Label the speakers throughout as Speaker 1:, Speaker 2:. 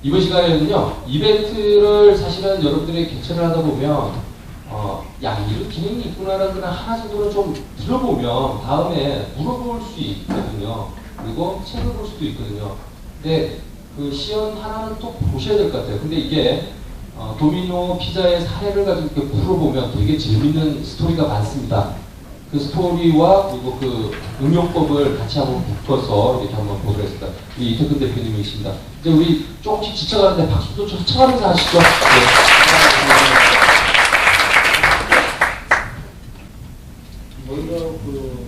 Speaker 1: 이번 시간에는요, 이벤트를 사실은 여러분들이 개최를 하다 보면, 야, 이런 기능이 있구나라는 걸 하나 정도는 좀 들어보면 다음에 물어볼 수 있거든요. 그리고 책을 볼 수도 있거든요. 근데 그 시연 하나는 또 보셔야 될 것 같아요. 근데 이게 도미노 피자의 사례를 가지고 이렇게 물어보면 되게 재밌는 스토리가 많습니다. 그 스토리와 그리고 그 응용법을 같이 한번 묶어서 이렇게 한번 보도록 했습니다. 우리 이태근 대표님이십니다. 이제 우리 조금씩 지쳐가는데 박수도 좀 쳐가면서 하시죠. 네.
Speaker 2: 먼저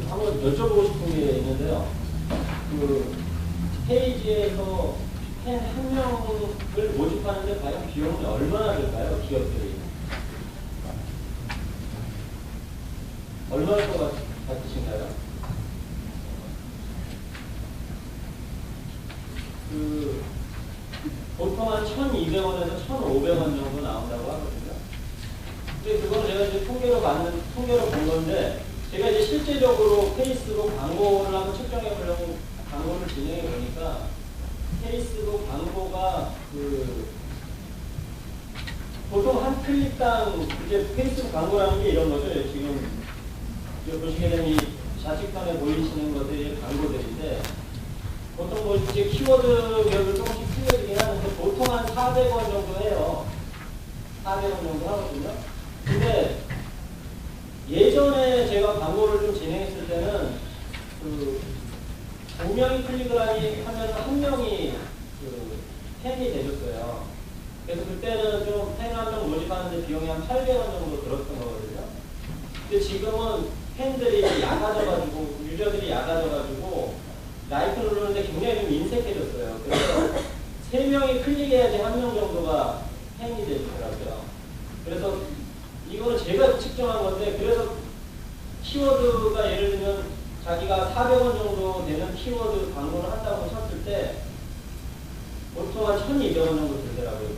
Speaker 2: 한번 여쭤보고 싶은 게 있는데요. 페이지에서 팬 한 명을 모집하는데 과연 비용이 얼마나 들까요? 기업들이 얼마일 것 같으신가요? 보통 한 1,200원에서 1,500원 정도 나온다고 하거든요. 근데 그건 제가 이제 통계로 본 건데, 제가 이제 실제적으로 페이스북 광고를 한번 측정해 보려고 광고를 진행해 보니까, 페이스북 광고가 보통 한 클릭당 이제 페이스북 광고라는 게 이런 거죠. 지금 보시게 되면 이 좌측편에 보이시는 것들이 광고들인데, 보통 뭐 이제 키워드 별로 조금씩 틀려지긴 하는데 보통 한 400원 정도 해요. 400원 정도 하거든요. 근데 예전에 제가 광고를 좀 진행했을 때는 2명이 클릭을 하면 한 명이 팬이 되셨어요. 그래서 그때는 좀 팬 한 명 모집하는데 비용이 한 800원 정도 들었던 거거든요. 근데 지금은 팬들이 약아져가지고, 유저들이 약아져가지고, 라이크 누르는데 굉장히 좀 인색해졌어요. 그래서 3명이 클릭해야지 1명 정도가 팬이 되더라고요. 그래서 이거는 제가 측정한 건데, 그래서 키워드가 예를 들면 자기가 400원 정도 되는 키워드 광고를 한다고 쳤을 때 보통 한 1,200원 정도 들더라고요.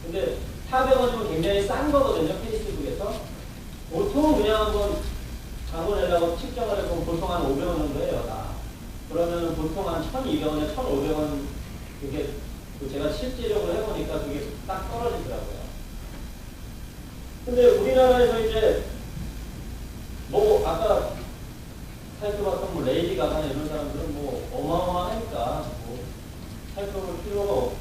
Speaker 2: 근데 400원이면 굉장히 싼 거거든요, 페이스북에서. 보통 그냥 한번 광고 내려고 측정을 해보면 보통 한 500원 정도 해요, 다. 그러면 보통 한 1,200원에 1,500원, 그게 제가 실질적으로 해보니까 그게 딱 떨어지더라고요. 근데 우리나라에서 이제 뭐 아까 살펴봤던 뭐 레이디 가가나 이런 사람들은 뭐 어마어마하니까 뭐 살펴볼 필요가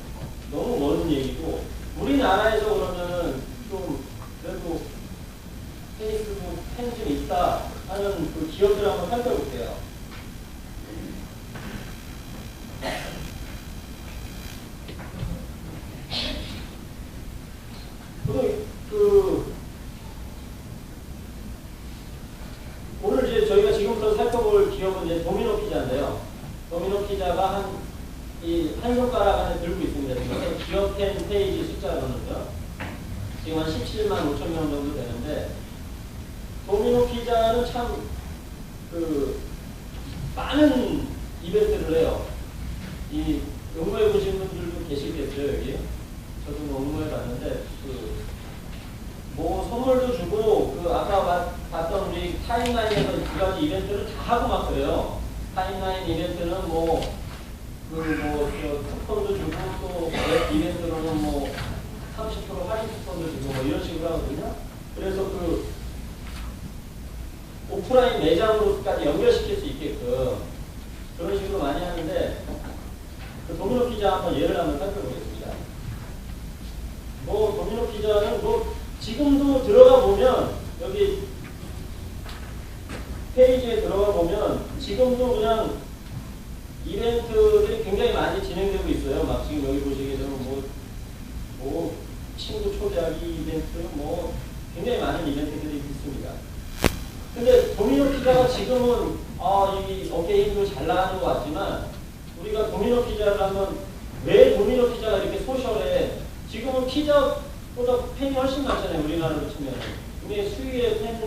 Speaker 2: 너무 먼 얘기고, 우리나라에서 그러면은 좀 그래도 페이스북 팬 좀 있다 하는 그 기업들 한번 살펴볼게요. 오늘 이제 저희가 지금부터 살펴볼 기업은 이제 도미노 피자인데요. 도미노 피자가 한 손가락 안에 들고 있습니다. 지금 기업 팬 페이지 숫자로는요. 지금 한 17만 5천 명 정도 되는데, 도미노 피자는 참 많은 이벤트를 해요. 이 응모해 보신 분들도 계시겠죠, 여기. 저도 뭐 응모해 봤는데, 뭐 선물도 주고, 아까 봤던 우리 타임라인에서 두 가지 이벤트를 다 하고 막 그래요. 타임라인 이벤트는 쿠폰도 주고, 또 이벤트로는 30% 할인 쿠폰도 주고, 뭐 이런 식으로 하거든요. 그래서 오프라인 매장으로까지 연결시킬 수 있게끔 그런 식으로 많이 하는데, 도미노 피자 예를 한번 살펴보겠습니다. 도미노 피자는 지금도 들어가 보면, 여기 페이지에 들어가 보면 지금도 그냥 이벤트들이 굉장히 많이 진행되고 있어요. 막 지금 여기 보시게 되면 친구 초대하기 이벤트, 굉장히 많은 이벤트들이 있습니다. 근데 도미노 피자가 지금은 이 업계 힘으로 잘 나가는 것 같지만, 우리가 도미노 피자를 왜 도미노 피자가 이렇게 소셜해? 지금은 피자보다 팬이 훨씬 많잖아요, 우리나라로 치면. 굉장히 수위의 팬을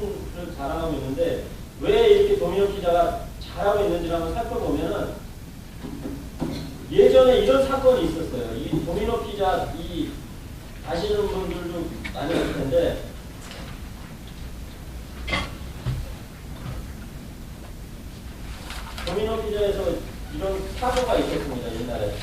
Speaker 2: 자랑하고 있는데, 왜 이렇게 도미노 피자가 잘하고 있는지를 한번 살펴보면은, 예전에 이런 사건이 있었어요. 이 도미노 피자, 아시는 분들도 많이 있을 텐데, 도미노 피자에서 이런 사고가 있었습니다, 옛날에.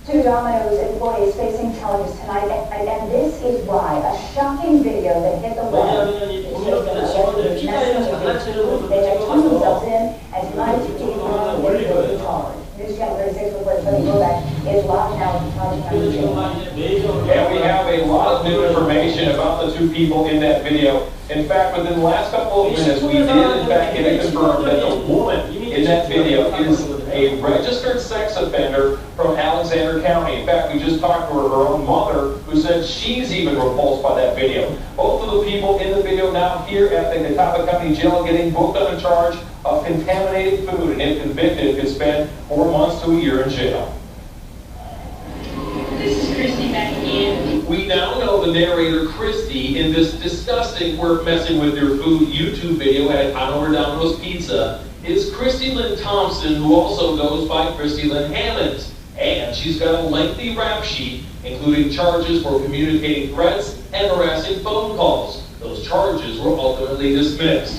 Speaker 3: Two Domino's employees facing charges tonight, and this is why a shocking video that hit the web
Speaker 2: 왜냐하면 이 도미노피자 직원들의 피자에서 장난치는 모습을
Speaker 3: they have turned themselves
Speaker 2: 찍어서
Speaker 3: in, and tonight they will be charged. News Channel 36 reports Tony Kovac is locked now with charges
Speaker 2: 그래서
Speaker 3: under
Speaker 2: 지금 막 이제 메이저로
Speaker 4: And we have a lot of new information about the two people in that video. In fact, within the last couple of minutes, we did in fact get it confirmed that the woman in that video is a registered sex offender from Alexander County. In fact, we just talked to her own mother, who said she's even repulsed by that video. Both of the people in the video now here at the Catawba County Jail getting booked on a charge of contaminated food, and if convicted, could spend 4 months to a year in jail.
Speaker 5: This is Christy back again.
Speaker 4: We now know the narrator, Christy, in this disgusting "we're messing with your food" YouTube video at Hanover Domino's Pizza, is Christy Lynn Thompson, who also goes by Christy Lynn Hammond. And she's got a lengthy rap sheet, including charges for communicating threats and harassing phone calls. Those charges were ultimately dismissed.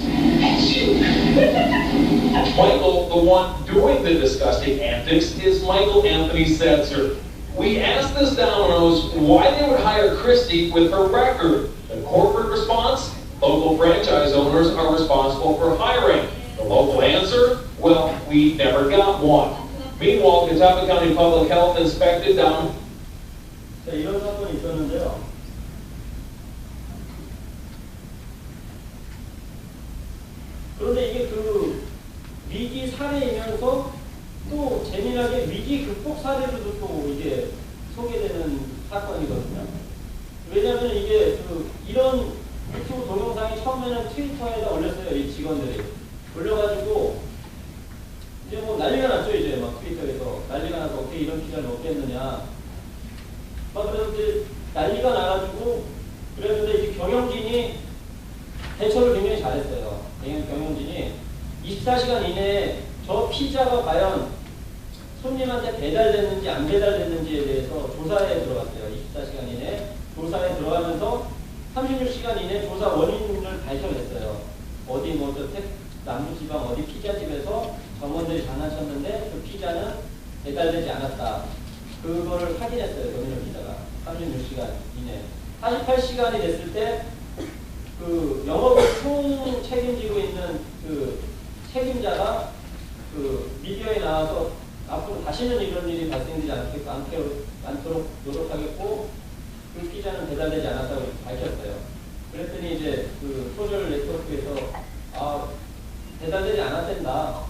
Speaker 4: Michael, the one doing the disgusting antics, is Michael Anthony Setzer. We asked this Domino's why they would hire Christy with her record. The corporate response? Local franchise owners are responsible for hiring. The local answer? Well, we never got one. Meanwhile, Catawba County Public Health inspected down.
Speaker 2: 자, 이런 사건이 있었는데요. 그런데 이게 그 위기 사례이면서 또 재미나게 위기 극복 사례로도 또 이게 소개되는 사건이거든요. 왜냐하면 이게 그 이런 유튜브 동영상이 처음에는 트위터에다 올렸어요. 이 직원들이 올려가지고 이제 뭐 난리가 났죠. 이제 막 트위터에서 난리가 나서 어떻게 이런 피자를 먹겠느냐. 막 그래서 이제 난리가 나가지고 그랬는데 이제 경영진이 대처를 굉장히 잘했어요. 경영진이 24시간 이내에 저 피자가 과연 손님한테 배달됐는지 안 배달됐는지에 대해서 조사에 들어갔어요. 24시간 이내에 조사에 들어가면서 36시간 이내 조사 원인을 발견했어요. 어디 뭐 저 남부지방 어디 피자집에서 점원들이 장난쳤는데 그 피자는 배달되지 않았다. 그거를 확인했어요. 도미노 피자가 36시간 이내. 48시간이 됐을 때 그 영업을 총 책임지고 있는 그 책임자가 그 미디어에 나와서 앞으로 다시는 이런 일이 발생되지 않도록 노력하겠고 그 피자는 배달되지 않았다고 밝혔어요. 그랬더니 이제 그 소셜 네트워크에서 아 배달되지 않았댄다.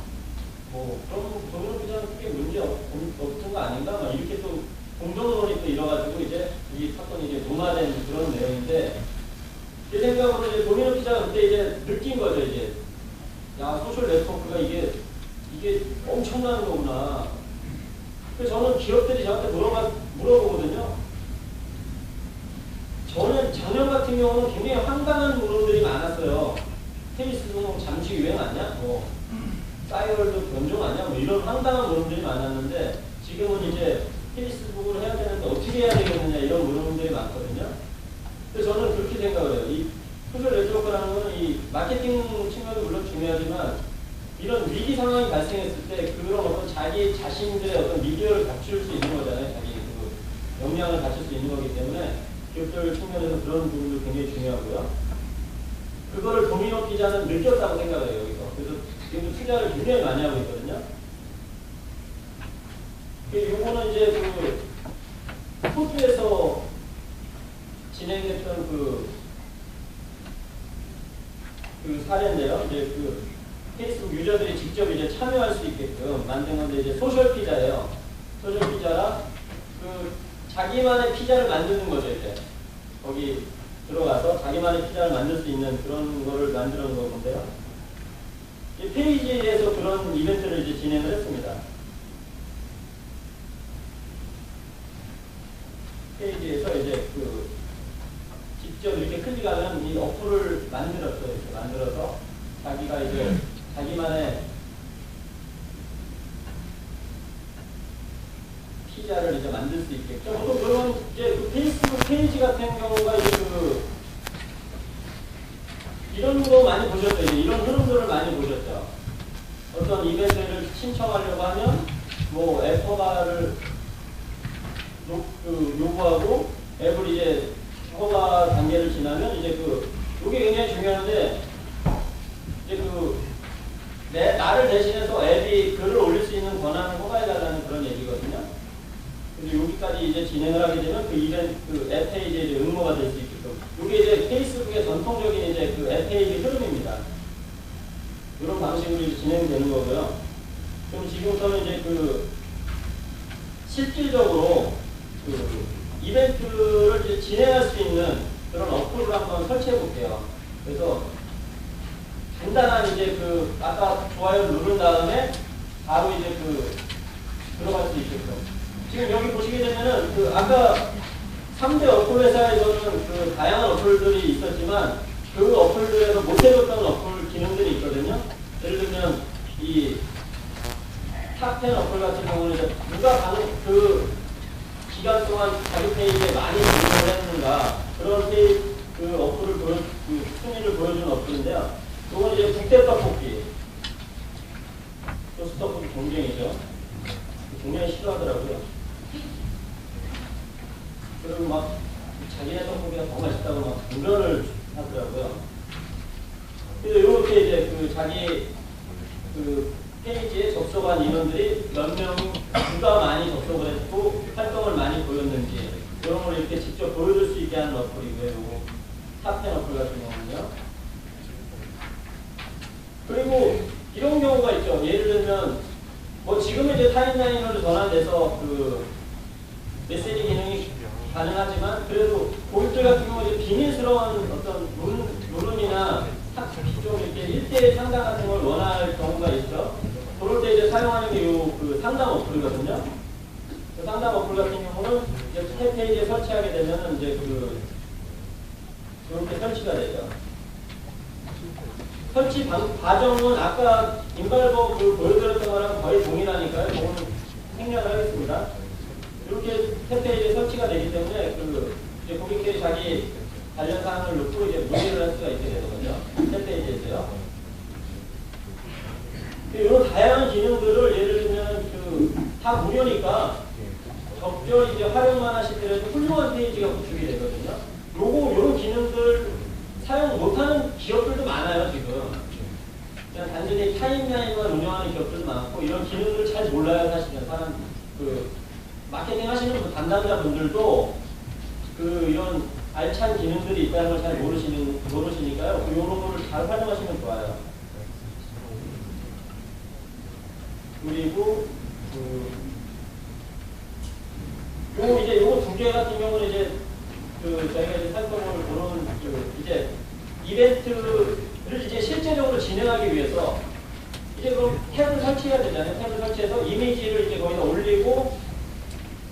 Speaker 2: 뭐 그럼 도미노 피자는 크게 문제 없은 거 아닌가? 막 이렇게 또 공정론이 또 일어가지고 이제 이 사건이 이제 논화된 그런 내용인데 제 생각으로 이제 도미노 피자가 그때 이제 느낀 거죠. 이제 야 소셜 네트워크가 이게 엄청난 거구나. 그래서 저는 기업들이 저한테 물어보거든요. 저는 작년 같은 경우는 굉장히 황당한 물음들이 많았어요. 테니스도 잠시 유행 아니야? 뭐 싸이월드 변종 아니야? 뭐 이런 황당한 물음들이 많았는데 지금은 이제 테니스북을 해야 되는데 어떻게 해야 되겠느냐 이런 물음들이 많거든요. 그래서 저는 그렇게 생각을 해요. 이 소셜 네트워크라는 건 이 마케팅 측면도 물론 중요하지만 이런 위기 상황이 발생했을 때 그런 어떤 자기 자신들의 어떤 미디어를 갖출 수 있는 거잖아요. 자기 그 역량을 갖출 수 있는 거기 때문에 기업들 측면에서 그런 부분도 굉장히 중요하고요. 그거를 도미노 피자는 느꼈다고 생각해요. 여기서. 그래서 지금 투자를 굉장히 많이 하고 있거든요. 요거는 이제 그 호주에서 진행됐던 그 사례인데요. 이제 그 페이스북 유저들이 직접 이제 참여할 수 있게끔 만든 건데 이제 소셜 피자예요. 소셜 피자라 그 자기만의 피자를 만드는 거죠. 이제 거기 들어가서 자기만의 피자를 만들 수 있는 그런 거를 만들어 놓은 건데요. 이 페이지에서 그런 이벤트를 이제 진행을 했습니다. 페이지에서 이제 그 직접 이렇게 클릭하면 이 어플을 만들었어요. 이렇게 만들어서 자기가 이제 자기만의 피자를 이제 만들 수 있겠죠. 보통 그런 이제 그 페이스북 페이지 같은 경우가 이제 그 이런 거 많이 보셨죠. 이제 이런 흐름들을 많이 보셨죠. 어떤 이벤트를 신청하려고 하면 뭐 애퍼바를 요구하고 앱을 이제 허가 단계를 지나면 이제 요게 굉장히 중요한데 이제 나를 대신해서 앱이 글을 올릴 수 있는 권한을 허가해달라는 그런 얘기거든요. 근데 여기까지 이제 진행을 하게 되면 앱 페이지에 이제 응모가 될 수 있게끔. 이게 이제 페이스북의 전통적인 이제 앱 페이지 흐름입니다. 이런 방식으로 이제 진행되는 거고요. 그럼 지금부터는 이제 실질적으로 이벤트를 이제 진행할 수 있는 그런 어플을 한번 설치해 볼게요. 그래서 간단한 이제 아까 좋아요를 누른 다음에 바로 이제 들어갈 수 있게끔. 지금 여기 보시게 되면은 아까 3대 어플 회사에서는 다양한 어플들이 있었지만 그 어플들에서 못해줬던 어플 기능들이 있거든요. 예를 들면 이 탑10 어플 같은 경우는 이제 누가 기간 동안 자기 페이지에 많이 기능을 했는가 그런 어플을 순위를 보여주는 어플인데요. 이건 이제 국대 떡볶이, 소스 떡볶이 경쟁이죠. 굉장히 싫어하더라고요. 그리고 막 자기네 떡볶이가 더 맛있다고 막 분별을 하더라고요. 그래서 이렇게 이제 자기 페이지에 접속한 인원들이 몇 명이 누가 많이 접속을 했고 활동을 많이 보였는지 이런 걸 이렇게 직접 보여줄 수 있게 하는 어플이고요. 요거 탑10 어플 같은 경우는요. 그리고 이런 경우가 있죠. 예를 들면 지금은 이제 타임라인으로 전환돼서 메시지 기능이 가능하지만 그래도 고객들 같은 경우 이제 비밀스러운 어떤 문이나 좀 이렇게 1대1 상담 같은 걸 원할 경우가 있죠. 그럴 때 이제 사용하는 게 상담 어플이거든요. 상담 어플 같은 경우는 이제 페이지에 설치하게 되면은 이제 이렇게 설치가 되죠. 설치 과정은 아까 인발버 보여드렸던 거랑 거의 동일하니까요. 그거는 생략을 하겠습니다. 이렇게 탭페이지에 설치가 되기 때문에 이제 고객들이 자기 관련 사항을 넣고 이제 문의를 할 수가 있게 되거든요. 탭페이지에서요. 이런 다양한 기능들을 예를 들면 다 무료니까 적절히 이제 활용만 하시더라도 훌륭한 페이지가 구축이 되거든요. 요런 기능들 사용 못하는 기업들도 많아요, 지금. 그냥 단순히 타임라인만 운영하는 기업들도 많고, 이런 기능들을 잘 몰라요, 사실은. 마케팅 하시는 담당자분들도 이런 알찬 기능들이 있다는 걸 잘 모르시니까요. 이런 거를 잘 활용하시면 좋아요. 그리고, 요거 두 개 같은 경우는 이제, 저희가 이제 살펴볼 그런, 이제, 이벤트를 이제 실제적으로 진행하기 위해서, 이제 그럼 탭을 설치해야 되잖아요. 탭을 설치해서 이미지를 이제 거기다 올리고,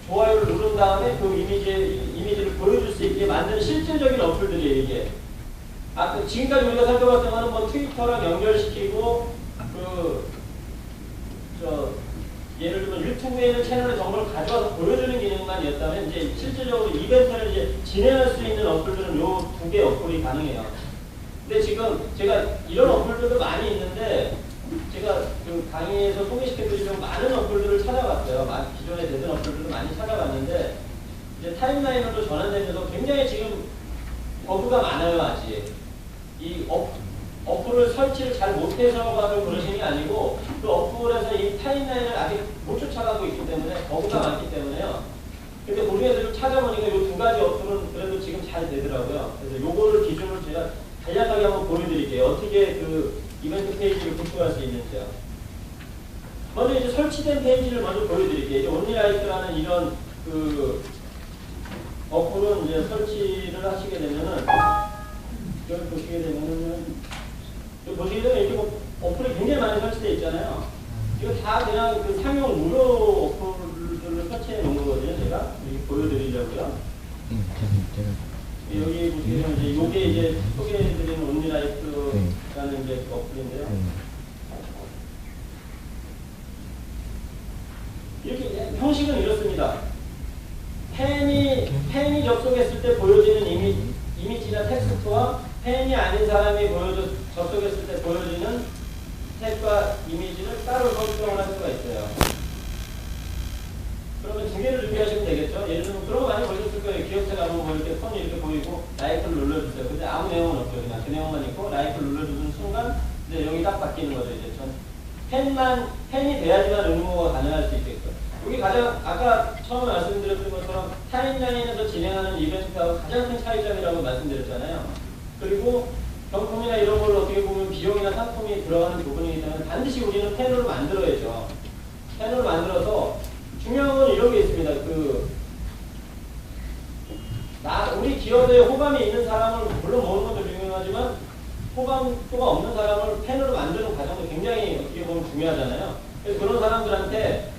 Speaker 2: 좋아요를 누른 다음에 그 이미지를 보여줄 수 있게 만드는 실질적인 어플들이에요, 이게. 지금까지 우리가 살펴봤던 거는 트위터랑 연결시키고, 예를 들면 유튜브에 있는 채널의 정보를 가져와서 보여주는 기능만이었다면 이제 실질적으로 이벤트를 이제 진행할 수 있는 어플들은 요 두 개 어플이 가능해요. 근데 지금 제가 이런 어플들도 많이 있는데 제가 강의에서 소개시켜드리려고 많은 어플들을 찾아봤어요. 기존에 되던 어플들도 많이 찾아봤는데 이제 타임라인으로 전환되면서 굉장히 지금 버그가 많아요, 아직. 이 어플을 설치를 잘 못해서 그러신 게 아니고 그 어플에서 이 타임라인을 아직 못 쫓아가고 있기 때문에 버그가 많기 때문에요. 근데 우리가 좀 찾아보니까 이 두 가지 어플은 그래도 지금 잘 되더라고요. 그래서 요거를 기준으로 제가 간략하게 한번 보여드릴게요. 어떻게 이벤트 페이지를 구축할 수 있는지요. 먼저 이제 설치된 페이지를 먼저 보여드릴게요. 이제 온리라이트라는 이런 어플은 이제 설치를 하시게 되면은 여기 보시게 되면은 보시게 되면 이렇게 어플이 굉장히 많이 설치되어 있잖아요. 이거 다 그냥 상용 무료 어플들을 설치해 놓은 거거든요. 제가 이렇게 보여드리려고요. 여기 보시면 이제 요게 이제 소개해드리는 온리라이트라는 이제 어플인데요. 이렇게 형식은 이렇습니다. 팬이 접속했을 때 보여지는 이미지나 텍스트와 팬이 아닌 사람이 접속했을 때 보여지는 텍과 이미지를 따로 설정을 할 수가 있어요. 그러면 두 개를 준비하시면 되겠죠. 예를 누르고 라이크를 눌러주는 순간 이제 여기 딱 바뀌는 거죠. 이제 전 펜이 돼야지만 응모가 가능할 수 있겠고요. 여기 가장 아까 처음에 말씀드렸던 것처럼 타임라인에서 진행하는 이벤트하고 가장 큰 차이점이라고 말씀드렸잖아요. 그리고 경품이나 이런 걸 어떻게 보면 비용이나 상품이 들어가는 부분이기 때문에 반드시 우리는 패널을 만들어야죠. 패널을 만들어서 중요한 건 이런 게 있습니다. 우리 기업에 호감이 있는 사람을 물론 모으는 것도 중요하지만 호감도가 없는 사람을 패널을 만드는 과정도 굉장히 어떻게 보면 중요하잖아요. 그래서 그런 사람들한테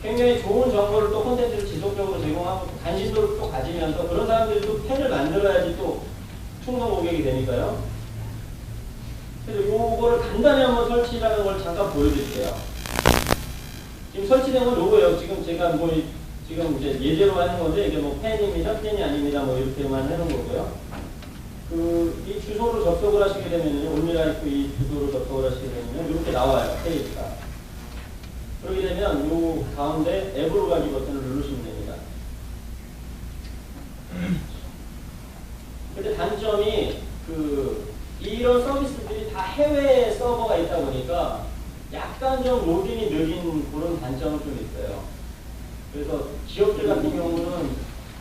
Speaker 2: 굉장히 좋은 정보를 또 콘텐츠를 지속적으로 제공하고 관심도를 또 가지면서 그런 사람들이 또 팬을 만들어야지 또 충성 고객이 되니까요. 그래서 요거를 간단히 한번 설치라는 걸 잠깐 보여드릴게요. 지금 설치된 건 요거예요. 지금 제가 지금 이제 예제로 하는 건데 이게 뭐 팬입니다, 팬이 아닙니다, 뭐 이렇게만 해놓은 거고요. 이 주소로 접속을 하시게 되면요, 온라이프 이 주소로 접속을 하시게 되면 이렇게 나와요, 페이지가. 그렇게 되면 요 가운데 앱으로 가기 버튼을 누르시면 됩니다. 근데 단점이 이런 서비스들이 다 해외 서버가 있다 보니까 약간 좀 로딩이 느린 그런 단점은 좀 있어요. 그래서 기업들 같은 경우는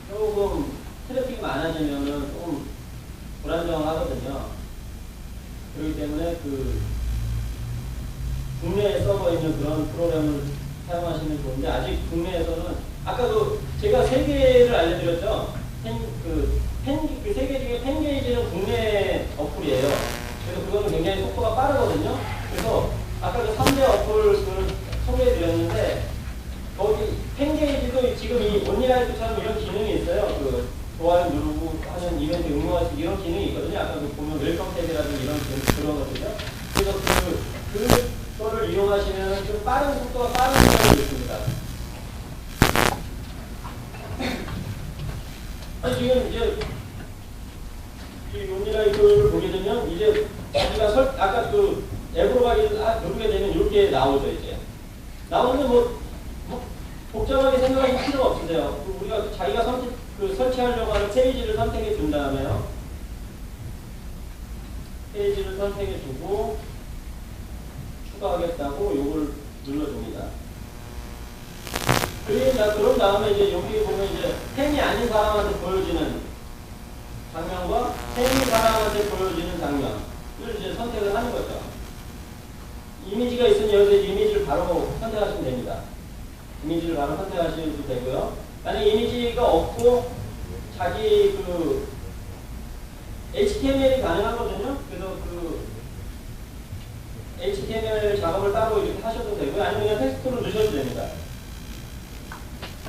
Speaker 2: 조금 트래픽이 많아지면은 조금 불안정하거든요. 그렇기 때문에 국내에 서버 있는 그런 프로그램을 사용하시면 좋은데 아직 국내에서는 아까 제가 세 개를 알려드렸죠. 세 개 중에 펜게이지는 국내 어플이에요. 그래서 그거는 굉장히 속도가 빠르거든요. 그래서 아까 3대 어플을 소개해드렸는데 거기 펜게이지도 지금 이 온라이프처럼 이런 기능이 있어요. 좋아요 누르고 하는 이벤트 응모할 수 이런 기능이 있거든요. 아까 보면 웰컴 탭이라든지 이런 들어가거든요. 그래서 그거를 이용하시면 좀 빠른 속도가 빠른 경우도 있습니다. 지금 이제 이 온라이프를 보게 되면 이제 우리가 아까 앱으로 누르게 되면 이렇게 나오죠. 이제 나오는데 뭐 복잡하게 생각하실 필요가 없으세요. 우리가 자기가 설치하려고 하는 페이지를 선택해 준 다음에요. 페이지를 선택해 주고 추가하겠다고 요걸 눌러줍니다. 그런 다음에 이제 여기 보면 이제 팬이 아닌 사람한테 보여지는 장면과 팬인 사람한테 보여지는 장면을 이제 선택을 하는 거죠. 이미지가 있으면 여기서 이미지를 바로 선택하시면 됩니다. 이미지를 바로 선택하셔도 되고요. 만약에 이미지가 없고 자기 HTML이 가능하거든요. 그래서 HTML 작업을 따로 이렇게 하셔도 되고요. 아니면 그냥 텍스트로 넣으셔도 됩니다.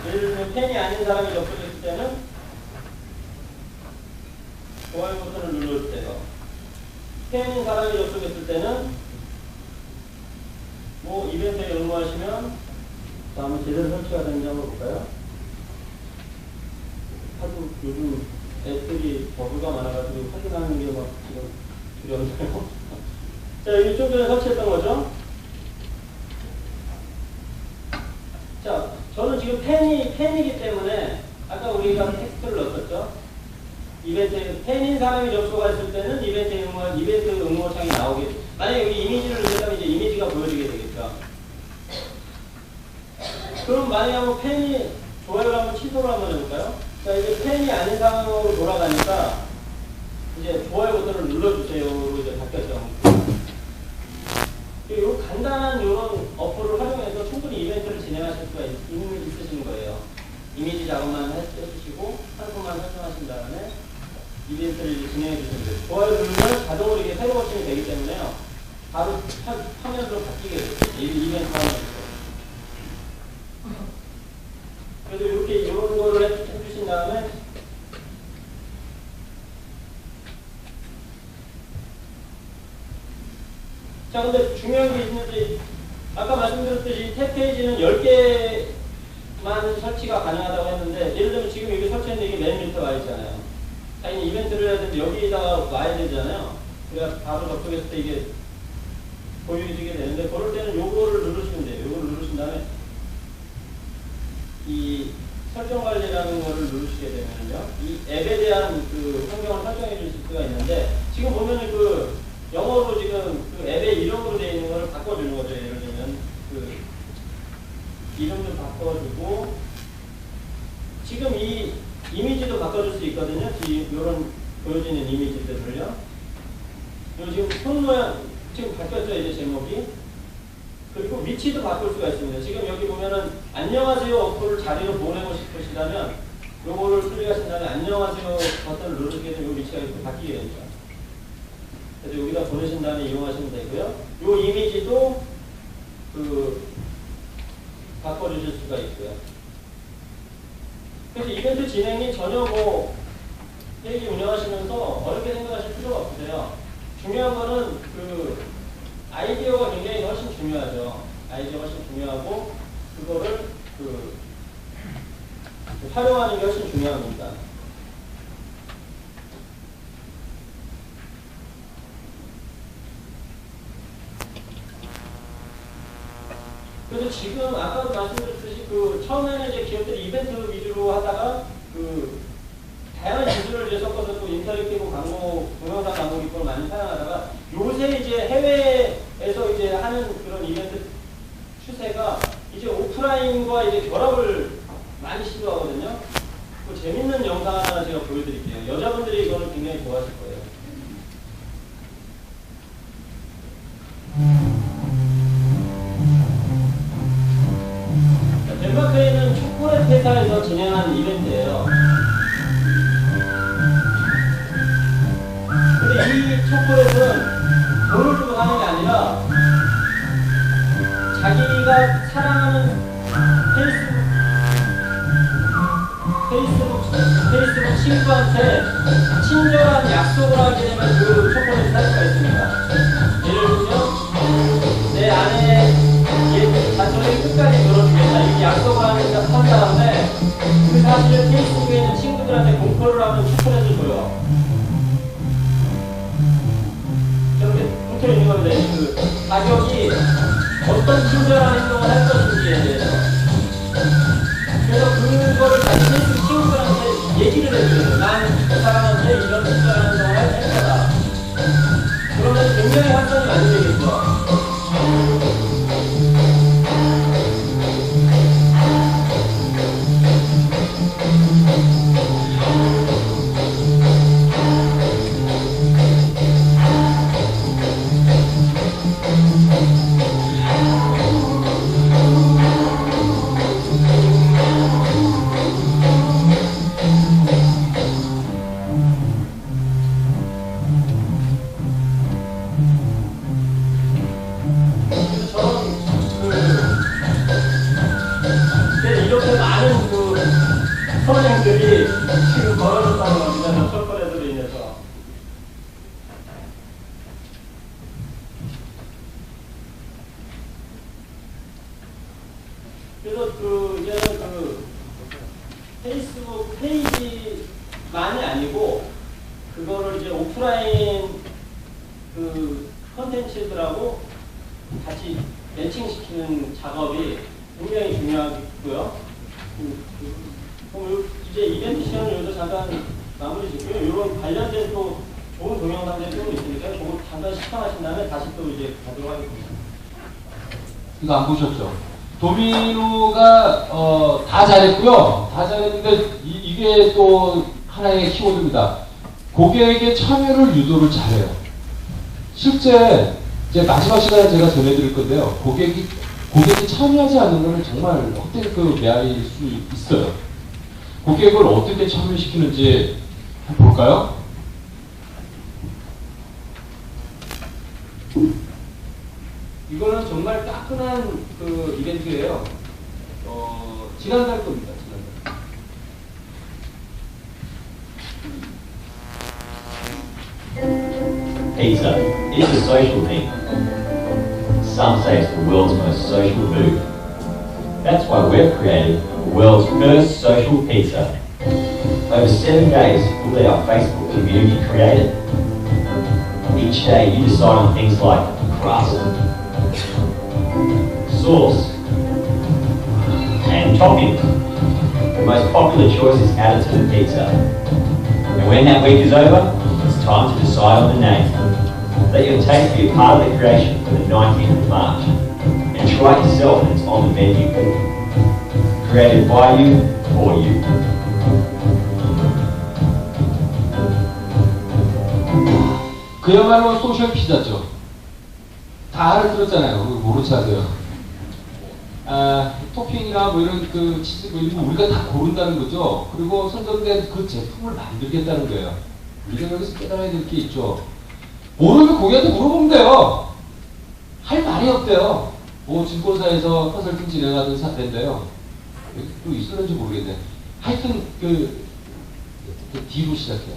Speaker 2: 예를 들면 팬이 아닌 사람이 접속했을 때는 좋아요 버튼을 눌러주세요. 팬인 사람이 접속했을 때는 뭐 이벤트에 응모하시면 다음에 제대로 설치가 되는지 한번 볼까요? 하도 요즘 앱들이 버그가 많아가지고 확인하는 게 막 지금 두렵네요. 자, 여기 좀 전에 설치했던 거죠? 자, 저는 지금 팬이기 때문에 아까 우리가 텍스트를 넣었었죠? 팬인 사람이 접속했을 때는 이벤트 응모창이 나오게. 만약에 여기 이미지를 넣으면 이제 이미지가 보여지게 되겠죠. 그럼 만약에 한번 팬이 좋아요를 한번 취소를 한번 해볼까요? 자, 이제 팬이 아닌 상황으로 돌아가니까 이제 좋아요 버튼을 눌러주세요로 이제 바뀌었죠. 요 간단한 이런 어플을 활용해서 충분히 이벤트를 진행하실 수가 있으신 거예요. 이미지 작업만 해주시고 상품만 설정하신 다음에 이벤트를 이제 진행해 주시면 돼요. 좋아요 누르면 자동으로 이게 새로 버튼이 되기 때문에요. 바로 화면으로 바뀌게 돼요. 이벤트 화면으로. 그래서 이렇게 이런 거를 해주신 다음에 자, 근데 중요한 게 있는지 아까 말씀드렸듯이 탭 페이지는 10개만 설치가 가능하다고 했는데 예를 들면 지금 여기 설치했는데 이게 맨 밑에 와 있잖아요. 자, 이제 이벤트를 해야 되는데 여기다 와야 되잖아요. 그래야 바로 접속했을 때 이게 보여지게 되는데 그럴 때는 요거를 누르시면 돼요. 요거를 누르신 다음에 이 설정 관리라는 거를 누르시게 되면요. 이 앱에 대한 환경을 설정해 주실 수가 있는데 지금 보면은 모양 지금 바뀌었죠 이제 제목이. 그리고 위치도 바꿀 수가 있습니다. 지금 여기 보면은 안녕하세요 어플을 자리로 보내고 싶으시다면 요거를 클릭하신다면 안녕하세요 버튼을 누르시게 되면 요 위치가 이렇게 바뀌게 됩니다. 그래서 여기다 보내신 다음에 이용하시면 되고요. 요 이미지도 바꿔주실 수가 있고요. 그래서 이벤트 진행이 전혀 뭐 회의 운영하시면서 어렵게 생각하실 필요가 없으세요. 중요한 거는 아이디어가 굉장히 훨씬 중요하죠. 아이디어가 훨씬 중요하고 그거를 활용하는 게 훨씬 중요합니다. 그래서 지금 아까도 말씀드렸듯이 처음에는 이제 기업들이 이벤트 위주로 하다가 다양한 기술을 이제 섞어서 또 인터랙티브 광고, 동영상 광고 기법을 많이 사용하다가 요새 이제 해외에서 이제 하는 그런 이벤트 추세가 이제 오프라인과 이제 결합을 많이 시도하거든요. 재밌는 영상 하나 제가 보여드릴게요. 여자분들이 이거를 굉장히 좋아하실 거예요. 덴마크에 있는 초콜릿 회사에서 진행한 이벤트예요. 근데 이 초콜릿은 돈을 주고 하는 게 아니라 자기가 사랑하는 페이스북 친구한테 친절한 약속을 하게 되면 초콜릿을 살 수가 있습니다. 예를 들면 내 아내 저녁 끝까지 들어주겠다 이렇게 약속을 하면서 한 다음에 그 사실을 페이스북에 있는 친구들한테 공표를 하면 초콜릿을 줘요. 저렇게 붙어 있는 건데 가격이 어떤 친절한 행동을 할 것인지에 대해서 그래서 그거를 다시 페이스북 친구들한테 얘기를 해줘요. 난 그 사람한테 이런 친절한 행동을 할 거다. 그러면 굉장히 확산이 많이 되겠죠. 이렇게 많은 선행들이 지금 벌어졌다고 합니다. 초콜릿으로 인해서. 그래서 이제는 페이스북 페이지만이 아니고 그거를 이제 오프라인 컨텐츠들하고 같이 매칭시키는 작업이 굉장히 중요하고요. 그럼 이제 이벤트 시간을 여기서 잠깐 마무리 짓고요. 이런 관련된 또 좋은 동영상들이 좀 있으니까 그거 잠깐 시청하신 다음에 다시 또 이제 가도록 하겠습니다.
Speaker 1: 이거 안 보셨죠? 도미노가 다 잘했고요. 다 잘했는데 이게 또 하나의 키워드입니다. 고객의 참여를 유도를 잘해요. 실제 이제 마지막 시간에 제가 전해드릴 건데요. 고객이 참여하지 않는 것은 정말 헛되게 메아릴 수 있어요. 고객을 어떻게 참여시키는지 한번 볼까요? 이거는 정말 따끈한 이벤트예요. 지난달 겁니다. 지난달.
Speaker 6: Pizza is a social thing. Some say it's the world's most social food. That's why we've created the world's first social pizza. Over 7 days, we'll let our Facebook community create it. Each day you decide on things like crust, sauce, and toppings. The most popular choice is added to the pizza. And when that week is over, it's time to decide on the name. Let your taste be a part of the creation for the 19th of March. And try it yourself and it's on the menu. Created by you, for you.
Speaker 1: 그야말로 소셜 피자죠. 다 알아들었잖아요. 모른 체 하세요. 토핑이나 뭐 이런 그 치즈 뭐 이런 거 우리가 다 고른다는 거죠. 그리고 선정된 그 제품을 만들겠다는 거예요. 우리가 여기서 깨달아야 될 게 있죠. 모르면 고객한테 물어보면 돼요. 할 말이 없대요. 뭐 증권사에서 컨설팅 진행하던 사례인데요. 또 있었는지 모르겠네. 하여튼 그 D로 시작해요.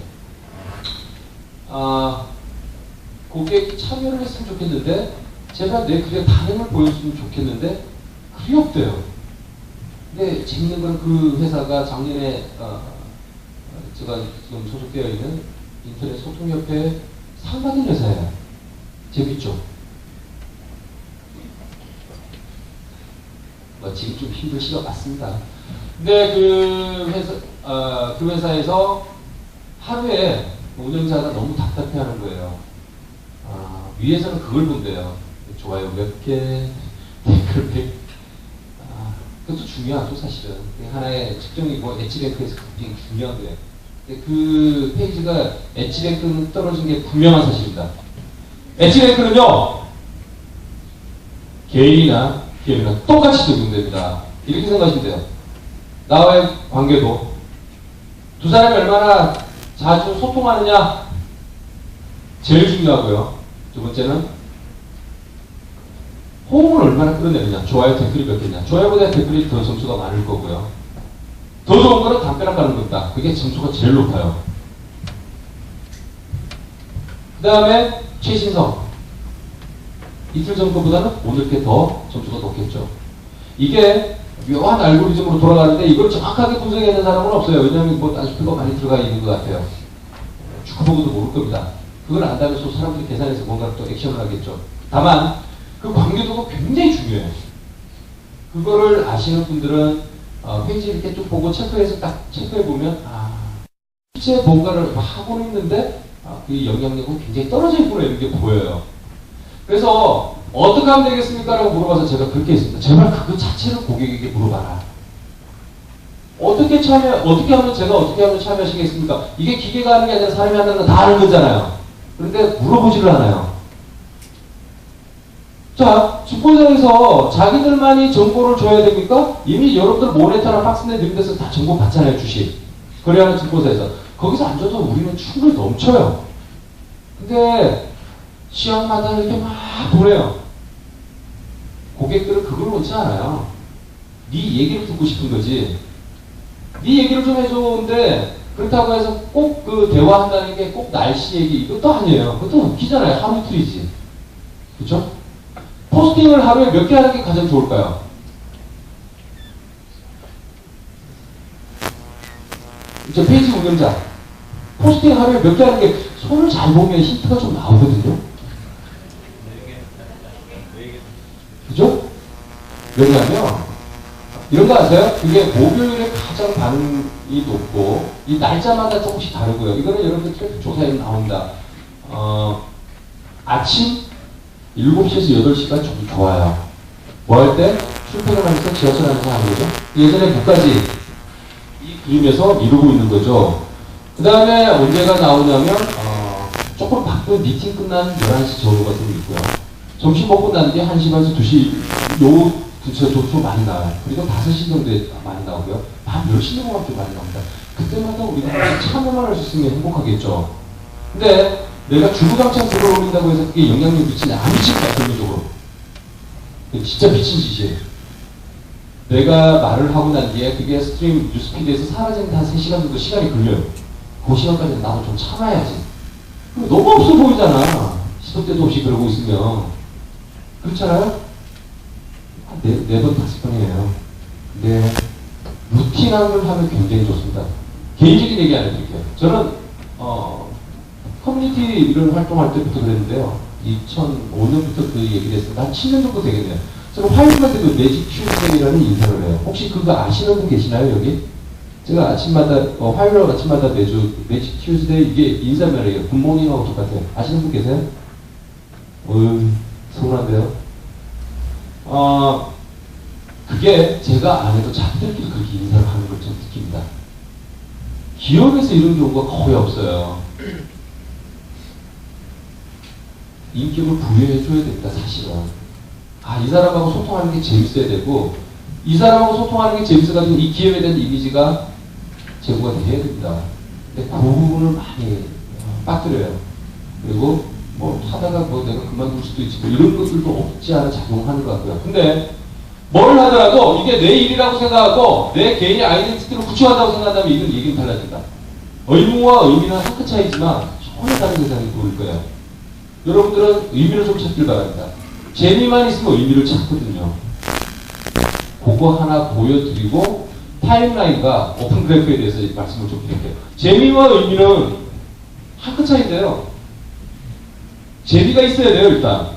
Speaker 1: 고객이 참여를 했으면 좋겠는데 제발 내 글에 반응을 보여주면 좋겠는데 글이 없대요. 근데 재밌는 건 그 회사가 작년에 제가 지금 소속되어 있는 인터넷 소통협회에 상 받은 회사예요. 재밌죠? 지금 좀 힘들 시간 맞습니다. 근데 그 회사에서 하루에 운영자가 너무 답답해하는 거예요. 위에서는 그걸 본대요. 좋아요 몇 개, 댓글 100. 그것도 중요하죠 사실은. 하나의 측정이 뭐 엣지랭크에서 굉장히 중요한 거예요. 근데 그 페이지가 엣지랭크는 떨어진 게 분명한 사실입니다. 엣지랭크는요 개인이나 기업이나 똑같이 적용됩니다. 이렇게 생각하시면 돼요. 나와의 관계도 두 사람이 얼마나 자주 소통하느냐 제일 중요하고요. 두 번째는 호응을 얼마나 끌어내느냐. 좋아요 댓글이 몇 개냐. 좋아요보다 댓글이 더 점수가 많을 거고요. 더 좋은 거는 담벼락 가는 겁니다. 그게 점수가 제일 높아요. 그 다음에 최신성. 이틀 전 거보다는 오늘 게 더 점수가 높겠죠. 이게 묘한 알고리즘으로 돌아가는데 이걸 정확하게 분석해내는 사람은 없어요. 왜냐하면 뭐 단수표가 많이 들어가 있는 것 같아요. 축구보고도 모를 겁니다. 그걸 안다면 또 사람들이 계산해서 뭔가 또 액션을 하겠죠. 다만 그 관계도가 굉장히 중요해요. 그거를 아시는 분들은 페이지 이렇게 쭉 보고 체크해서 딱 체크해보면 실제 뭔가를 하고는 있는데 그 영향력은 굉장히 떨어져 있구나 이런 게 보여요. 그래서 어떻게 하면 되겠습니까? 라고 물어봐서 제가 그렇게 했습니다. 제발 그거 자체를 고객에게 물어봐라. 어떻게 하면 제가 어떻게 하면 참여하시겠습니까? 이게 기계가 하는 게 아니라 사람이 한다는 건 다 아는 거잖아요. 그런데 물어보지를 않아요. 자, 증권사에서 자기들만이 정보를 줘야 됩니까? 이미 여러분들 모네터나 박스넷 이런 데서 다 정보 받잖아요, 주식. 거래하는 증권사에서. 거기서 안 줘도 우리는 충분히 넘쳐요. 근데 시황마다 이렇게 막 보내요. 고객들은 그걸 원치 않아요. 네 얘기를 듣고 싶은 거지. 네 얘기를 좀 해줘는데 그렇다고 해서 꼭 그 대화한다는 게 꼭 날씨 얘기 이것도 아니에요. 그것도 웃기잖아요. 하루 이틀이지. 그렇죠? 포스팅을 하루에 몇 개 하는 게 가장 좋을까요? 이제 페이지 운영자 포스팅 하루에 몇 개 하는 게 손을 잘 보면 힌트가 좀 나오거든요. 그죠? 왜냐하면 이런 거 아세요? 그게 목요일에 가장 반응이 높고 이 날짜마다 조금씩 다르고요. 이거는 여러분들 트래픽 조사에 나온다. 아침 7시에서 8시가 좀 좋아요. 뭐 할 때? 출퇴근 하면서 지하철 하면서 하는 거죠. 예전에 9까지 이 그림에서 미루고 있는 거죠. 그 다음에 언제가 나오냐면 조금 바쁜 미팅 끝난 11시 정도 같은 게 있고요. 점심 먹고 난 뒤에 1시 반에서 2시 요 근처에 좀 많이 나와요. 그리고 5시 정도에 많이 나오고요. 밤 10시 정도밖에 많이 나옵니다. 그때마다 우리가 참여만 할 수 있으면 행복하겠죠. 근데 내가 주구장창 들어올린다고 해서 그게 영향력 미치냐? 안 미칠 거야, 결론적으로. 진짜 미친 짓이에요. 내가 말을 하고 난 뒤에 그게 스트림 뉴스피드에서 사라지는 한 3시간 정도 시간이 걸려요. 그 시간까지는 나도 좀 참아야지. 너무 없어 보이잖아. 시도 때도 없이 그러고 있으면. 그렇잖아요? 4번, 5번이에요. 근데 루틴함을 하면 굉장히 좋습니다. 개인적인 얘기 안 해드릴게요. 저는 커뮤니티 이런 활동할 때부터 그랬는데요. 2005년부터 그 얘기를 했어요. 한 7년 정도 되겠네요. 저는 화요일만 돼도 매직 튜즈데이라는 인사를 해요. 혹시 그거 아시는 분 계시나요, 여기? 제가 아침마다, 화요일 아침마다 매주 매직 튜즈데이 이게 인사말이에요. 굿모닝하고 똑같아요. 아시는 분 계세요? 서운한데요? 그게 제가 안 해도 자기들끼리 그렇게 인사를 하는 걸 좀 느낍니다. 기업에서 이런 경우가 거의 없어요. 인격을 부여해줘야 됩니다, 사실은. 아, 이 사람하고 소통하는 게 재밌어야 되고, 이 사람하고 소통하는 게 재밌어가지고 이 기업에 대한 이미지가 제고가 돼야 됩니다. 근데 그 부분을 많이 빠뜨려요. 그리고 뭐 하다가 뭐 내가 그만둘 수도 있지, 뭐 이런 것들도 없지 않아 작용하는 것 같고요. 근데 뭘 하더라도 이게 내 일이라고 생각하고 내 개인의 아이덴티티를 구축한다고 생각한다면 이건 얘기는 달라진다. 의무와 의미는 한 끗 차이지만 전혀 다른 세상이 보일 거예요. 여러분들은 의미를 좀 찾길 바랍니다. 재미만 있으면 의미를 찾거든요. 그거 하나 보여드리고 타임라인과 오픈 그래프에 대해서 말씀을 좀 드릴게요. 재미와 의미는 한 끗 차이인데요. 재미가 있어야 돼요, 일단.